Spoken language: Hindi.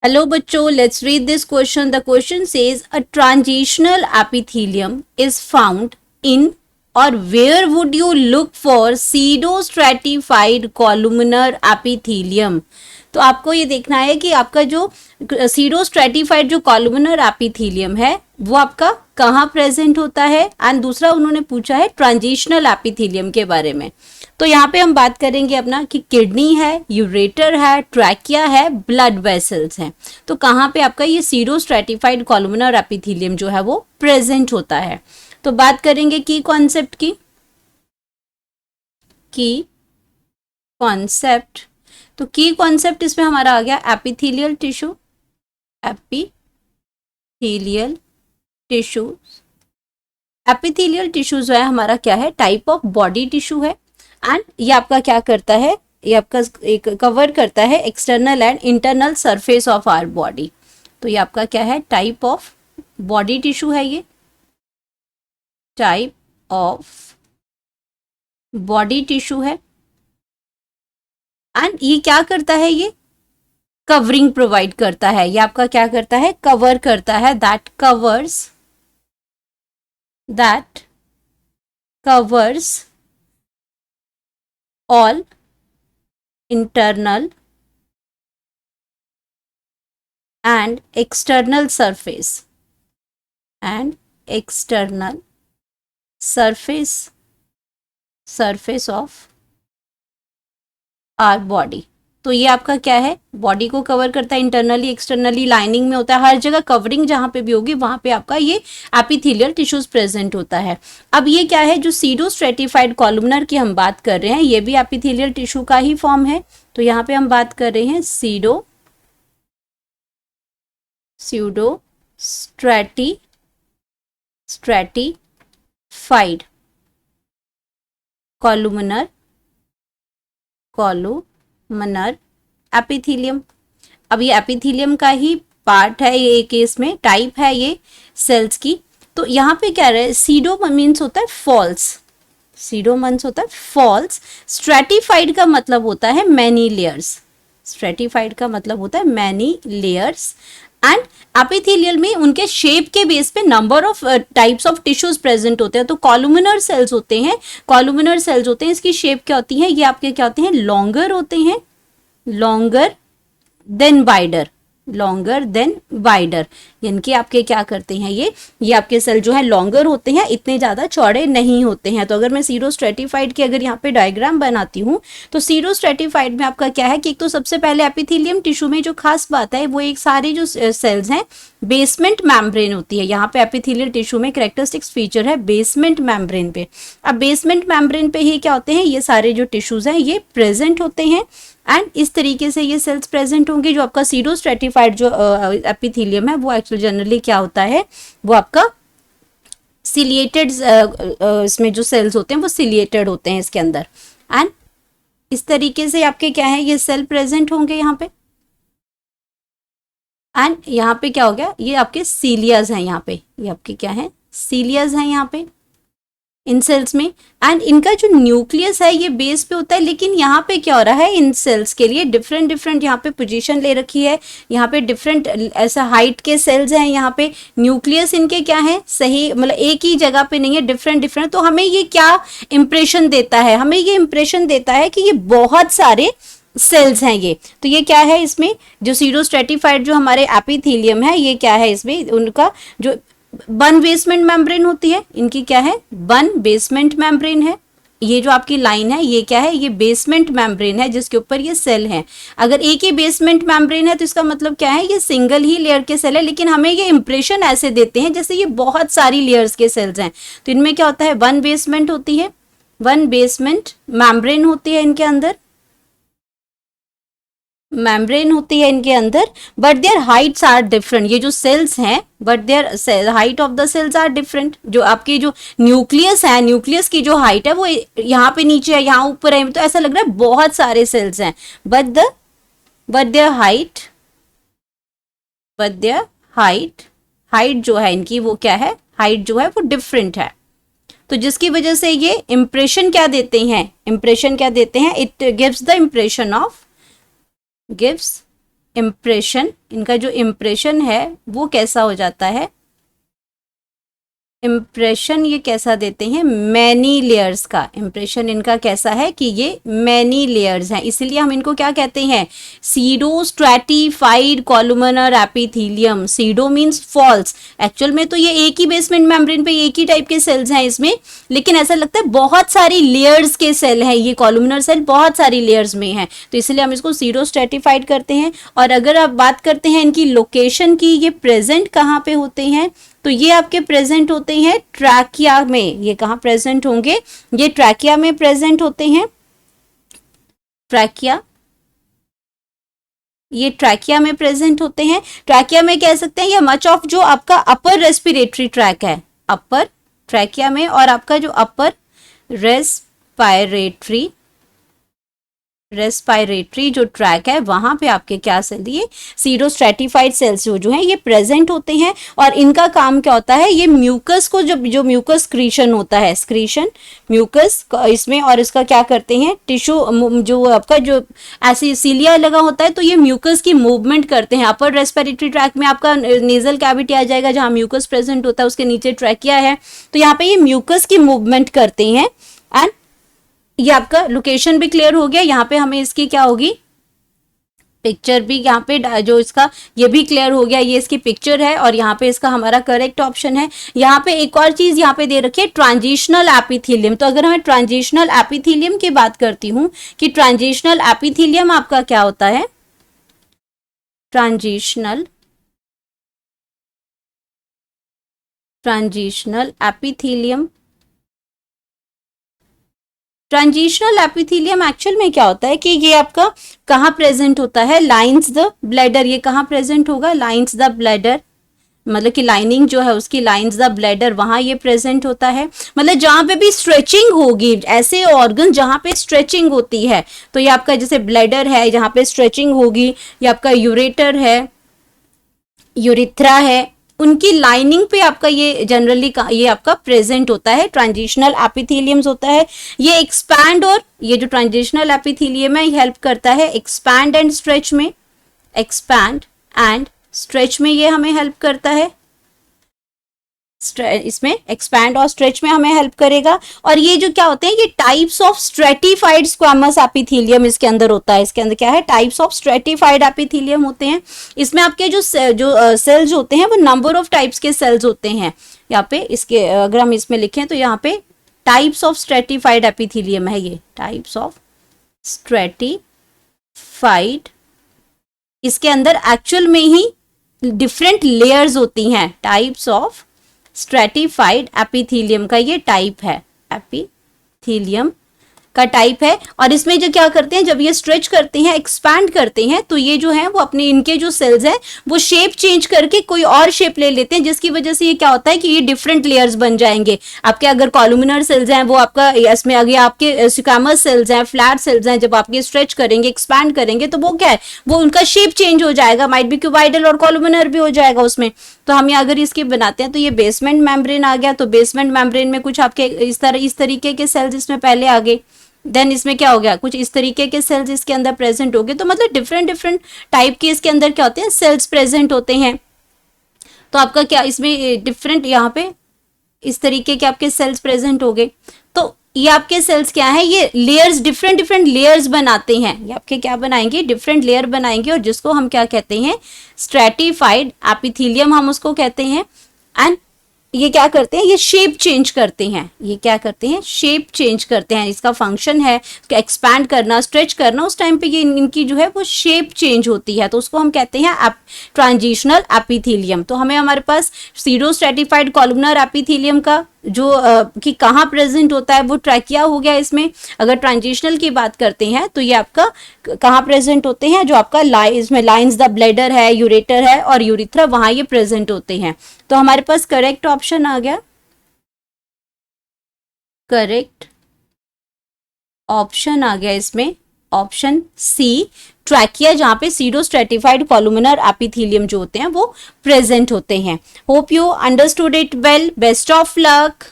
Hello बच्चों, let's read this question. The question says a transitional epithelium is found in or where would you look for pseudostratified columnar epithelium? तो आपको ये देखना है कि आपका जो सीडोस्ट्रेटिफाइड जो कॉलुमिनर एपिथेलियम है वो आपका कहाँ प्रेजेंट होता है, एंड दूसरा उन्होंने पूछा है ट्रांजिशनल एपिथेलियम के बारे में। तो यहाँ पे हम बात करेंगे अपना कि किडनी है, यूरेटर है, ट्रैकिया है, ब्लड वेसल्स हैं। तो कहाँ पे आपका ये सीडोस्ट्रेटिफाइड कॉलुमिनर एपिथेलियम जो है वो प्रेजेंट होता है। तो बात करेंगे की कॉन्सेप्ट की। तो की कॉन्सेप्ट इसमें हमारा आ गया एपिथेलियल टिश्यू। एपिथेलियल टिश्यू जो है हमारा क्या है, टाइप ऑफ बॉडी टिश्यू है, एंड ये आपका क्या करता है, ये आपका एक कवर करता है external and internal surface of our body. तो ये आपका क्या है, टाइप ऑफ बॉडी टिश्यू है, ये टाइप ऑफ बॉडी टिश्यू है, एंड ये क्या करता है, ये कवरिंग प्रोवाइड करता है। ये आपका क्या करता है, कवर करता है, that covers all internal and external surface of our body. तो ये आपका क्या है, बॉडी को कवर करता है, इंटरनली एक्सटर्नली लाइनिंग में होता है, हर जगह कवरिंग जहां पे भी होगी वहां पे आपका ये एपिथेलियल टिश्यूज प्रेजेंट होता है। अब ये क्या है, जो सीडोस्ट्रेटिफाइड कॉलुमनर की हम बात कर रहे हैं, ये भी एपिथेलियल टिश्यू का ही फॉर्म है। तो यहाँ पे हम बात कर रहे हैं स्ट्रेटिफाइड कॉलुमनर एपिथेलियम। अब ये एपिथेलियम का ही पार्ट है, ये केस में टाइप है ये सेल्स की। तो यहाँ पे क्या रहे, सीडो मीन्स होता है फॉल्स, स्ट्रेटिफाइड का मतलब होता है मैनी लेयर्स, एंड एपिथेलियल में उनके शेप के बेस पे number of types of tissues present होते हैं। तो कॉलुमिनर सेल्स होते हैं, इसकी शेप क्या होती है, ये आपके क्या होते हैं, लॉन्गर होते हैं, लॉन्गर देन वाइडर, यानी कि आपके क्या करते हैं, ये आपके सेल जो है लॉन्गर होते हैं, इतने ज्यादा चौड़े नहीं होते हैं। तो अगर मैं सीडोस्ट्रेटिफाइड की अगर यहाँ पे डायग्राम बनाती हूँ, तो सीडोस्ट्रेटिफाइड में आपका क्या है कि एक तो सबसे पहले एपिथेलियम टिश्यू में जो खास बात है वो एक सारे जो सेल्स हैं बेसमेंट मेम्ब्रेन होती है। यहाँ पे एपिथेलियल टिश्यू में कैरेक्टरिस्टिक्स फीचर है बेसमेंट मेम्ब्रेन पे। अब बेसमेंट मेम्ब्रेन पे ही क्या होते हैं, ये सारे जो टिश्यूज हैं ये प्रेजेंट होते हैं, एंड इस तरीके से ये सेल्स प्रेजेंट होंगे। जो आपका सीडोस्ट्रेटिफाइड जो एपिथेलियम है वो एक्चुअली जनरली क्या होता है, वो आपका सिलिएटेड, इसमें जो सेल्स होते हैं वो सिलिएटेड होते हैं इसके अंदर, एंड इस तरीके से आपके क्या है, ये सेल प्रेजेंट होंगे यहाँ पे, एंड यहाँ पे क्या हो गया, ये आपके सीलियाज हैं, यहाँ पे ये आपके क्या है, सीलियाज हैं यहाँ पे इन सेल्स में, एंड इनका जो न्यूक्लियस है ये बेस पे होता है। लेकिन यहाँ पे क्या हो रहा है, इन सेल्स के लिए डिफरेंट यहाँ पे पोजीशन ले रखी है, यहाँ पे डिफरेंट ऐसा हाइट के सेल्स हैं, यहाँ पे न्यूक्लियस इनके क्या है, सही मतलब एक ही जगह पे नहीं है, डिफरेंट। तो हमें ये क्या इंप्रेशन देता है, हमें ये इंप्रेशन देता है कि ये बहुत सारे सेल्स हैं ये। तो ये क्या है, इसमें जो सीडोस्ट्रेटिफाइड जो हमारे एपिथेलियम है, ये क्या है, इसमें उनका जो बन बेसमेंट मेम्ब्रेन होती है, इनकी क्या है, बन बेसमेंट मेम्ब्रेन है। ये जो आपकी लाइन है ये क्या है, ये बेसमेंट मेम्ब्रेन है जिसके ऊपर ये सेल है। अगर एक ही बेसमेंट मेम्ब्रेन है तो इसका मतलब क्या है, ये सिंगल ही लेयर के सेल है, लेकिन हमें ये इंप्रेशन ऐसे देते हैं जैसे ये बहुत सारी लेयर्स के सेल्स हैं। तो इनमें क्या होता है, वन बेसमेंट मेम्ब्रेन होती है इनके अंदर, मेम्ब्रेन होती है इनके अंदर, but their heights are different. ये जो सेल्स हैं but their height of the cells are different. जो आपके जो न्यूक्लियस है, न्यूक्लियस की जो हाइट है वो यहाँ पे नीचे है, यहाँ ऊपर है, तो ऐसा लग रहा है बहुत सारे सेल्स हैं, बट देयर हाइट जो है इनकी वो क्या है, हाइट जो है वो डिफरेंट है। तो जिसकी वजह से ये इंप्रेशन क्या देते हैं, it gives the impression of impression, इनका जो इम्प्रेशन है वो कैसा हो जाता है, इम्प्रेशन ये कैसा देते हैं, मैनी लेयर्स का इम्प्रेशन इनका कैसा है कि ये मैनी लेयर्स हैं, इसलिए हम इनको क्या कहते हैं, pseudo stratified columnar epithelium. Pseudo means false, actual में तो ये एक ही बेसमेंट मेम्ब्रेन पे एक ही टाइप के सेल्स हैं इसमें, लेकिन ऐसा लगता है बहुत सारी लेयर्स के सेल हैं, ये कॉलुमनर सेल बहुत सारी लेयर्स में है, तो इसलिए हम इसको सीडो स्ट्रैटिफाइड करते हैं। और अगर आप बात करते हैं इनकी लोकेशन की, ये प्रेजेंट कहाँ पे होते हैं, तो ये आपके प्रेजेंट होते हैं ट्रैकिया में। ये कहाँ प्रेजेंट होंगे, ये ट्रैकिया में प्रेजेंट होते हैं, ट्रैकिया, ये ट्रैकिया में प्रेजेंट होते हैं। ट्रैकिया में कह सकते हैं ये मच ऑफ जो आपका अपर रेस्पिरेटरी ट्रैक है, अपर ट्रैकिया में, और आपका जो अपर रेस्पिरेटरी जो ट्रैक है वहां पे आपके क्या सेल, ये सीडो स्ट्रैटिफाइड सेल्स जो है ये प्रेजेंट होते हैं। और इनका काम क्या होता है, ये म्यूकस को जो म्यूकस क्रीशन होता है, स्क्रीशन म्यूकस इसमें, और इसका क्या करते हैं, टिश्यू जो आपका जो ऐसे सीलिया लगा होता है तो ये म्यूकस की मूवमेंट करते हैं। अपर रेस्पिरेटरी ट्रैक में आपका नेजल कैविटी आ जाएगा जहां म्यूकस प्रेजेंट होता है, उसके नीचे ट्रैकिया है, तो यहाँ पे ये म्यूकस की मूवमेंट करते हैं। एंड ये आपका लोकेशन भी क्लियर हो गया, यहाँ पे हमें इसकी क्या होगी, पिक्चर भी यहाँ पे जो इसका ये भी क्लियर हो गया, ये इसकी पिक्चर है और यहाँ पे इसका हमारा करेक्ट ऑप्शन है। यहाँ पे एक और चीज यहाँ पे दे रखी है, ट्रांजिशनल एपिथेलियम। तो अगर मैं ट्रांजिशनल एपिथेलियम की बात करती हूँ कि ट्रांजिशनल एपिथेलियम आपका क्या होता है, transitional epithelium, transitional epithelium actual में क्या होता है कि ये आपका कहाँ प्रेजेंट होता है, लाइंस द ब्लैडर। ये कहाँ प्रेजेंट होगा, लाइंस द ब्लैडर, मतलब कि लाइनिंग जो है उसकी लाइंस द ब्लैडर वहां ये प्रेजेंट होता है। मतलब जहां पे भी स्ट्रेचिंग होगी, ऐसे ऑर्गन जहां पे स्ट्रेचिंग होती है, तो ये आपका जैसे ब्लैडर है जहां पे स्ट्रेचिंग होगी, ये आपका यूरेटर है, यूरिथ्रा है, उनकी लाइनिंग पे आपका ये जनरली ये आपका प्रेजेंट होता है, ट्रांजिशनल एपिथेलियम्स होता है। ये एक्सपैंड, और ये जो ट्रांजिशनल एपिथेलियम है ये हेल्प करता है एक्सपैंड एंड स्ट्रेच में, एक्सपैंड एंड स्ट्रेच में ये हमें हेल्प करता है, इसमें एक्सपैंड और स्ट्रेच में हमें हेल्प करेगा। और ये जो क्या होते हैं, ये types of stratified squamous epithelium इसके अंदर होता है। इसके अंदर क्या है, टाइप्स ऑफ स्ट्रेटिफाइड एपिथेलियम होते हैं। इसमें आपके जो सेल्स होते हैं वो नंबर ऑफ टाइप्स के सेल्स होते हैं। यहाँ पे इसके अगर हम इसमें लिखें तो यहाँ पे टाइप्स ऑफ स्ट्रेटिफाइड एपिथेलियम है, ये टाइप्स ऑफ स्ट्रेटिफाइड, इसके अंदर एक्चुअल में ही डिफरेंट लेयर्स होती हैं। टाइप्स ऑफ स्ट्रेटिफाइड एपिथेलियम का ये टाइप है, एपिथेलियम का टाइप है। और इसमें जो क्या करते हैं, जब ये स्ट्रेच करते हैं, एक्सपैंड करते हैं, तो ये जो है वो अपने इनके जो सेल्स हैं वो शेप चेंज करके कोई और शेप ले लेते हैं, जिसकी वजह से ये क्या होता है कि ये डिफरेंट लेयर्स बन जाएंगे। आपके अगर कॉलुमिनर सेल्स हैं वो आपका इसमें आगे आपके स्क्वामस सेल्स हैं, फ्लैट सेल्स हैं, जब आपके स्ट्रेच करेंगे, एक्सपैंड करेंगे तो वो क्या है, वो उनका शेप चेंज हो जाएगा, माइट बी क्यूबाइडल और कॉलुमिनर भी हो जाएगा उसमें। तो हम अगर इसकी बनाते हैं तो ये बेसमेंट मेम्ब्रेन आ गया, तो बेसमेंट मेम्ब्रेन में कुछ आपके इस तरीके के सेल्स इसमें पहले आ गए, देन इसमें क्या हो गया, कुछ इस तरीके के सेल्स इसके अंदर प्रेजेंट हो गए। तो मतलब डिफरेंट टाइप के इसके अंदर क्या होते हैं, सेल्स प्रेजेंट होते हैं। तो आपका क्या इसमें डिफरेंट यहाँ पे इस तरीके के आपके सेल्स प्रेजेंट हो गए। तो ये आपके सेल्स क्या है, ये लेयर्स डिफरेंट लेयर्स बनाते हैं, ये आपके क्या बनाएंगे, डिफरेंट लेयर बनाएंगे, और जिसको हम क्या कहते हैं, स्ट्रेटिफाइड एपिथेलियम हम उसको कहते हैं। एंड ये क्या करते हैं, ये शेप चेंज करते हैं, ये क्या करते हैं, शेप चेंज करते हैं। इसका फंक्शन है एक्सपैंड करना, स्ट्रेच करना, उस टाइम पे ये इनकी जो है वो शेप चेंज होती है, तो उसको हम कहते हैं ट्रांजिशनल एपिथेलियम। तो हमें हमारे पास सीडो स्ट्रेटिफाइड कॉलुमनर एपिथेलियम का जो कि कहाँ प्रेजेंट होता है वो ट्रैकिया हो गया इसमें। अगर ट्रांजिशनल की बात करते हैं तो ये आपका कहाँ प्रेजेंट होते हैं, जो आपका इसमें लाइंस द ब्लैडर है, यूरेटर है और यूरिथ्रा, वहां ये प्रेजेंट होते हैं। तो हमारे पास करेक्ट ऑप्शन आ गया, करेक्ट ऑप्शन आ गया इसमें ऑप्शन सी, ट्रैकिया, जहां पे सीडो स्ट्रेटिफाइड कॉलुमिनर एपिथेलियम जो होते हैं वो प्रेजेंट होते हैं। Hope you understood it well, best of luck.